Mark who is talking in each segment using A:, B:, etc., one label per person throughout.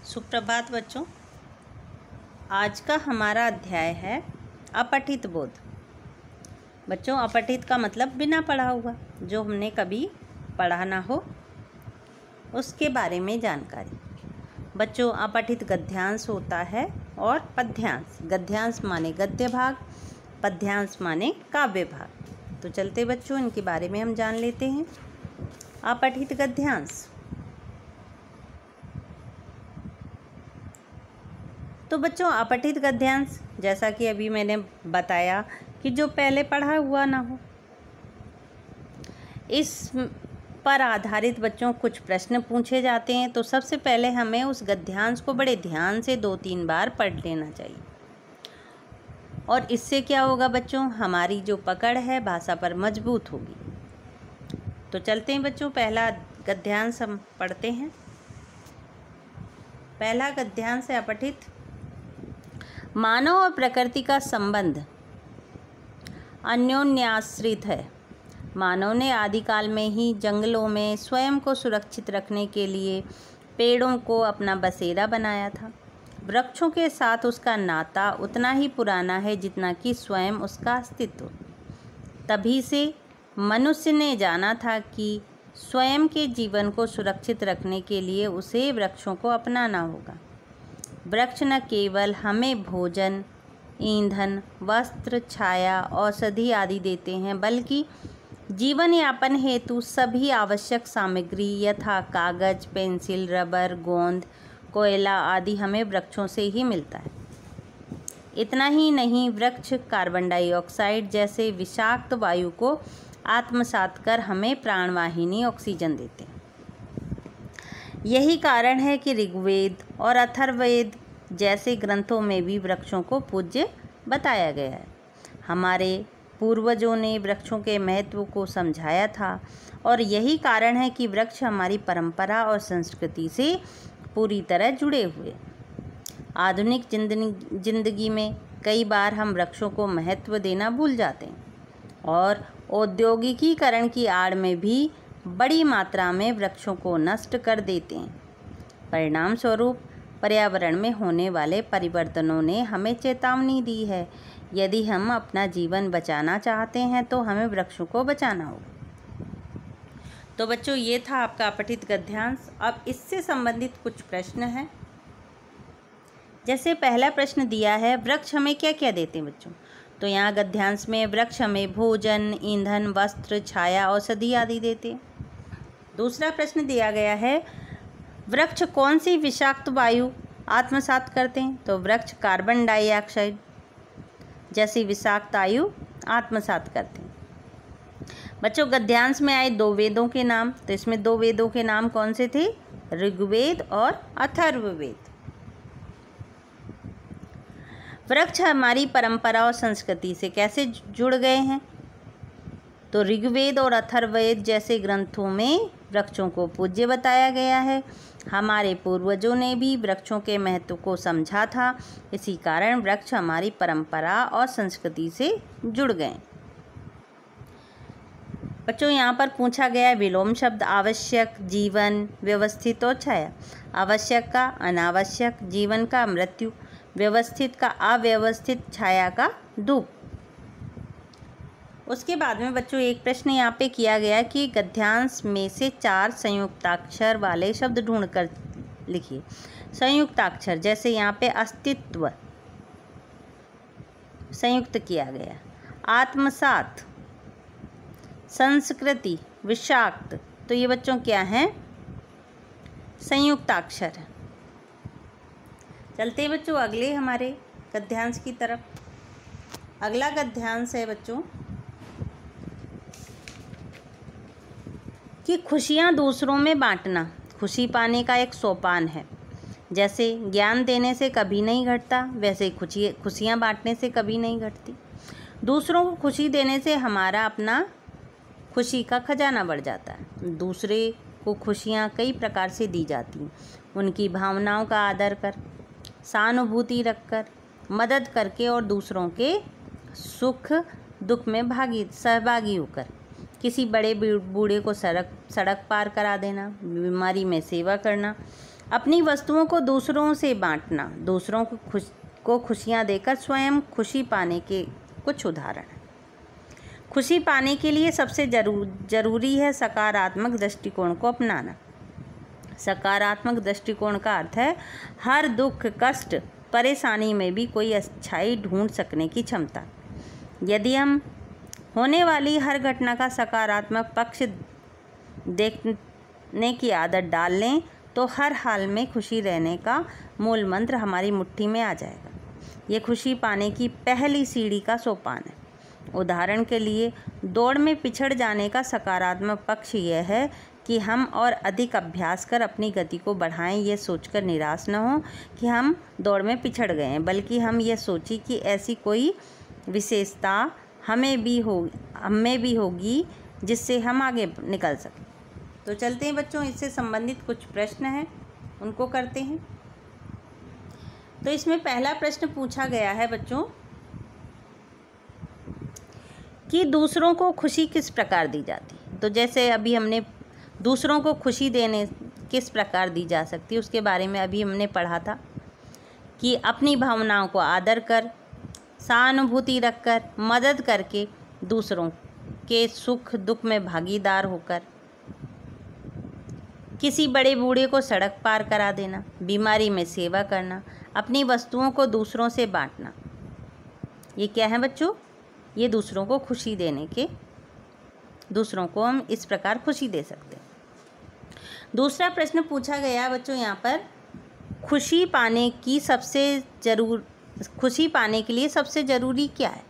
A: सुप्रभात बच्चों। आज का हमारा अध्याय है अपठित बोध। बच्चों, अपठित का मतलब बिना पढ़ा हुआ, जो हमने कभी पढ़ा ना हो उसके बारे में जानकारी। बच्चों, अपठित गद्यांश होता है और पद्यांश। गद्यांश माने गद्य भाग, पद्यांश माने काव्य भाग। तो चलते बच्चों, इनके बारे में हम जान लेते हैं। अपठित गद्यांश। तो बच्चों, अपठित गद्यांश जैसा कि अभी मैंने बताया कि जो पहले पढ़ा हुआ ना हो। इस पर आधारित बच्चों कुछ प्रश्न पूछे जाते हैं। तो सबसे पहले हमें उस गद्यांश को बड़े ध्यान से 2-3 बार पढ़ लेना चाहिए। और इससे क्या होगा बच्चों, हमारी जो पकड़ है भाषा पर मजबूत होगी। तो चलते हैं बच्चों, पहला गद्यांश हम पढ़ते हैं। पहला गद्यांश है अपठित। मानव और प्रकृति का संबंध अन्योन्याश्रित है। मानव ने आदिकाल में ही जंगलों में स्वयं को सुरक्षित रखने के लिए पेड़ों को अपना बसेरा बनाया था। वृक्षों के साथ उसका नाता उतना ही पुराना है जितना कि स्वयं उसका अस्तित्व। तभी से मनुष्य ने जाना था कि स्वयं के जीवन को सुरक्षित रखने के लिए उसे वृक्षों को अपनाना होगा। वृक्ष न केवल हमें भोजन, ईंधन, वस्त्र, छाया, औषधि आदि देते हैं, बल्कि जीवन यापन हेतु सभी आवश्यक सामग्री यथा कागज, पेंसिल, रबर, गोंद, कोयला आदि हमें वृक्षों से ही मिलता है। इतना ही नहीं, वृक्ष कार्बन डाइऑक्साइड जैसे विषाक्त वायु को आत्मसात कर हमें प्राणवाहिनी ऑक्सीजन देते हैं। यही कारण है कि ऋग्वेद और अथर्ववेद जैसे ग्रंथों में भी वृक्षों को पूज्य बताया गया है। हमारे पूर्वजों ने वृक्षों के महत्व को समझाया था और यही कारण है कि वृक्ष हमारी परंपरा और संस्कृति से पूरी तरह जुड़े हुए। आधुनिक जिंदगी में कई बार हम वृक्षों को महत्व देना भूल जाते हैं और औद्योगिकीकरण की आड़ में भी बड़ी मात्रा में वृक्षों को नष्ट कर देते हैं। परिणाम स्वरूप पर्यावरण में होने वाले परिवर्तनों ने हमें चेतावनी दी है। यदि हम अपना जीवन बचाना चाहते हैं तो हमें वृक्षों को बचाना होगा। तो बच्चों, ये था आपका अपठित गद्यांश। अब इससे संबंधित कुछ प्रश्न हैं। जैसे पहला प्रश्न दिया है, वृक्ष हमें क्या क्या देते हैं बच्चों? तो यहाँ गद्यांश में वृक्ष हमें भोजन, ईंधन, वस्त्र, छाया, औषधि आदि देते हैं। दूसरा प्रश्न दिया गया है, वृक्ष कौन सी विषाक्त वायु आत्मसात करते हैं? तो वृक्ष कार्बन डाइऑक्साइड जैसी विषाक्त वायु आत्मसात करते हैं। बच्चों, गद्यांश में आए 2 वेदों के नाम। तो इसमें 2 वेदों के नाम कौन से थे? ऋग्वेद और अथर्ववेद। वृक्ष हमारी परंपरा और संस्कृति से कैसे जुड़ गए हैं? तो ऋग्वेद और अथर्ववेद जैसे ग्रंथों में वृक्षों को पूज्य बताया गया है। हमारे पूर्वजों ने भी वृक्षों के महत्व को समझा था। इसी कारण वृक्ष हमारी परंपरा और संस्कृति से जुड़ गए। बच्चों, यहाँ पर पूछा गया है विलोम शब्द आवश्यक, जीवन, व्यवस्थित और छाया। आवश्यक का अनावश्यक, जीवन का मृत्यु, व्यवस्थित का अव्यवस्थित, छाया का धूप। उसके बाद में बच्चों एक प्रश्न यहाँ पे किया गया कि गद्यांश में से 4 संयुक्ताक्षर वाले शब्द ढूंढ कर लिखिए। संयुक्ताक्षर जैसे यहाँ पे अस्तित्व संयुक्त किया गया, आत्मसात, संस्कृति, विषाक्त। तो ये बच्चों क्या हैं? संयुक्ताक्षर। चलते हैं बच्चों अगले हमारे गद्यांश की तरफ। अगला गद्यांश है बच्चों कि खुशियाँ दूसरों में बांटना खुशी पाने का एक सोपान है। जैसे ज्ञान देने से कभी नहीं घटता, वैसे खुशियाँ बांटने से कभी नहीं घटती। दूसरों को खुशी देने से हमारा अपना खुशी का खजाना बढ़ जाता है। दूसरे को खुशियाँ कई प्रकार से दी जाती हैं। उनकी भावनाओं का आदर कर, सहानुभूति रखकर, मदद करके और दूसरों के सुख दुख में सहभागी होकर। किसी बड़े बूढ़े को सड़क पार करा देना, बीमारी में सेवा करना, अपनी वस्तुओं को दूसरों से बांटना, दूसरों को खुशियाँ देकर स्वयं खुशी पाने के कुछ उदाहरण। खुशी पाने के लिए सबसे जरूरी है सकारात्मक दृष्टिकोण को अपनाना। सकारात्मक दृष्टिकोण का अर्थ है हर दुख, कष्ट, परेशानी में भी कोई अच्छाई ढूंढ सकने की क्षमता। यदि हम होने वाली हर घटना का सकारात्मक पक्ष देखने की आदत डाल लें तो हर हाल में खुशी रहने का मूल मंत्र हमारी मुट्ठी में आ जाएगा। ये खुशी पाने की पहली सीढ़ी का सोपान है। उदाहरण के लिए, दौड़ में पिछड़ जाने का सकारात्मक पक्ष यह है कि हम और अधिक अभ्यास कर अपनी गति को बढ़ाएं। ये सोचकर निराश न हो कि हम दौड़ में पिछड़ गए हैं, बल्कि हम ये सोचें कि ऐसी कोई विशेषता हमें भी होगी जिससे हम आगे निकल सकें। तो चलते हैं बच्चों, इससे संबंधित कुछ प्रश्न हैं, उनको करते हैं। तो इसमें पहला प्रश्न पूछा गया है बच्चों कि दूसरों को खुशी किस प्रकार दी जाती है। तो जैसे अभी हमने दूसरों को खुशी देने किस प्रकार दी जा सकती है उसके बारे में अभी हमने पढ़ा था कि अपनी भावनाओं को आदर कर, सहानुभूति रखकर, मदद करके, दूसरों के सुख दुख में भागीदार होकर, किसी बड़े बूढ़े को सड़क पार करा देना, बीमारी में सेवा करना, अपनी वस्तुओं को दूसरों से बांटना। ये क्या है बच्चों? ये दूसरों को खुशी देने के, दूसरों को हम इस प्रकार खुशी दे सकते हैं। दूसरा प्रश्न पूछा गया बच्चों यहाँ पर, खुशी पाने के लिए सबसे ज़रूरी क्या है?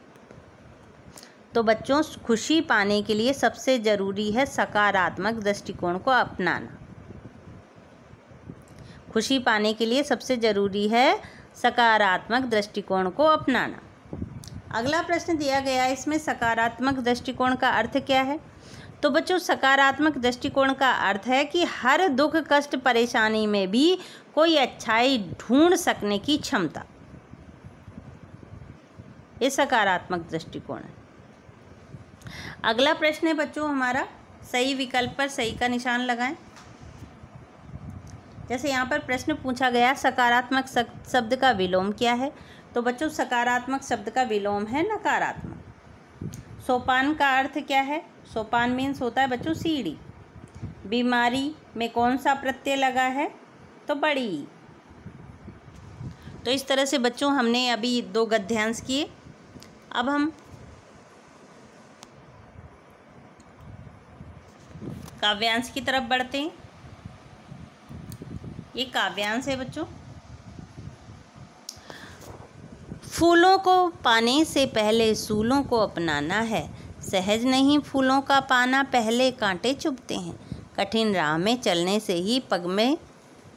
A: तो बच्चों, खुशी पाने के लिए सबसे ज़रूरी है सकारात्मक दृष्टिकोण को अपनाना। खुशी पाने के लिए सबसे ज़रूरी है सकारात्मक दृष्टिकोण को अपनाना। अगला प्रश्न दिया गया है, इसमें सकारात्मक दृष्टिकोण का अर्थ क्या है? तो बच्चों, सकारात्मक दृष्टिकोण का अर्थ है कि हर दुख, कष्ट, परेशानी में भी कोई अच्छाई ढूंढ सकने की क्षमता। ये सकारात्मक दृष्टिकोण है। अगला प्रश्न है बच्चों हमारा, सही विकल्प पर सही का निशान लगाएं। जैसे यहाँ पर प्रश्न पूछा गया, सकारात्मक शब्द का विलोम क्या है? तो बच्चों, सकारात्मक शब्द का विलोम है नकारात्मक। सोपान का अर्थ क्या है? सोपान मीन्स होता है बच्चों सीढ़ी। बीमारी में कौन सा प्रत्यय लगा है? तो बड़ी। तो इस तरह से बच्चों हमने अभी 2 गद्यांश किए। अब हम काव्यांश की तरफ बढ़ते हैं। ये काव्यांश है बच्चों। फूलों को पाने से पहले सूलों को अपनाना है, सहज नहीं फूलों का पाना, पहले कांटे चुभते हैं, कठिन राह में चलने से ही पग में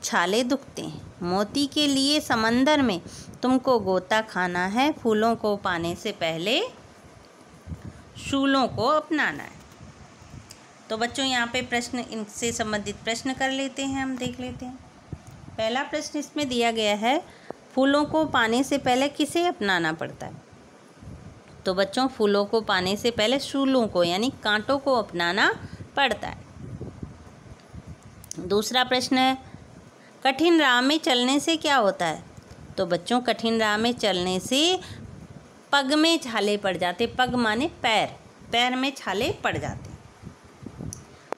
A: छाले दुखते हैं, मोती के लिए समंदर में तुमको गोता खाना है, फूलों को पाने से पहले सूलों को अपनाना है। तो बच्चों यहाँ पे प्रश्न, इनसे संबंधित प्रश्न कर लेते हैं, हम देख लेते हैं। पहला प्रश्न इसमें दिया गया है, फूलों को पाने से पहले किसे अपनाना पड़ता है? तो बच्चों, फूलों को पाने से पहले सूलों को यानी कांटों को अपनाना पड़ता है। दूसरा प्रश्न है, कठिन राह में चलने से क्या होता है? तो बच्चों, कठिन राह में चलने से पग में छाले पड़ जाते। पग माने पैर, पैर में छाले पड़ जाते।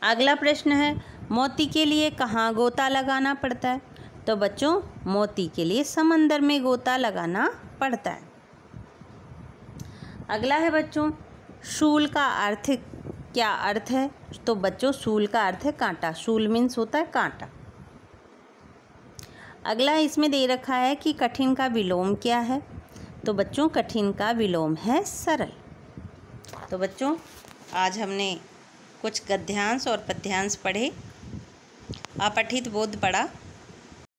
A: अगला प्रश्न है, मोती के लिए कहाँ गोता लगाना पड़ता है? तो बच्चों, मोती के लिए समंदर में गोता लगाना पड़ता है। अगला है बच्चों, शूल का अर्थ क्या अर्थ है? तो बच्चों, शूल का अर्थ है कांटा। शूल मीन्स होता है कांटा। अगला इसमें दे रखा है कि कठिन का विलोम क्या है? तो बच्चों, कठिन का विलोम है सरल। तो बच्चों, आज हमने कुछ गद्यांश और पद्यांश पढ़े, अपठित बोध पढ़ा।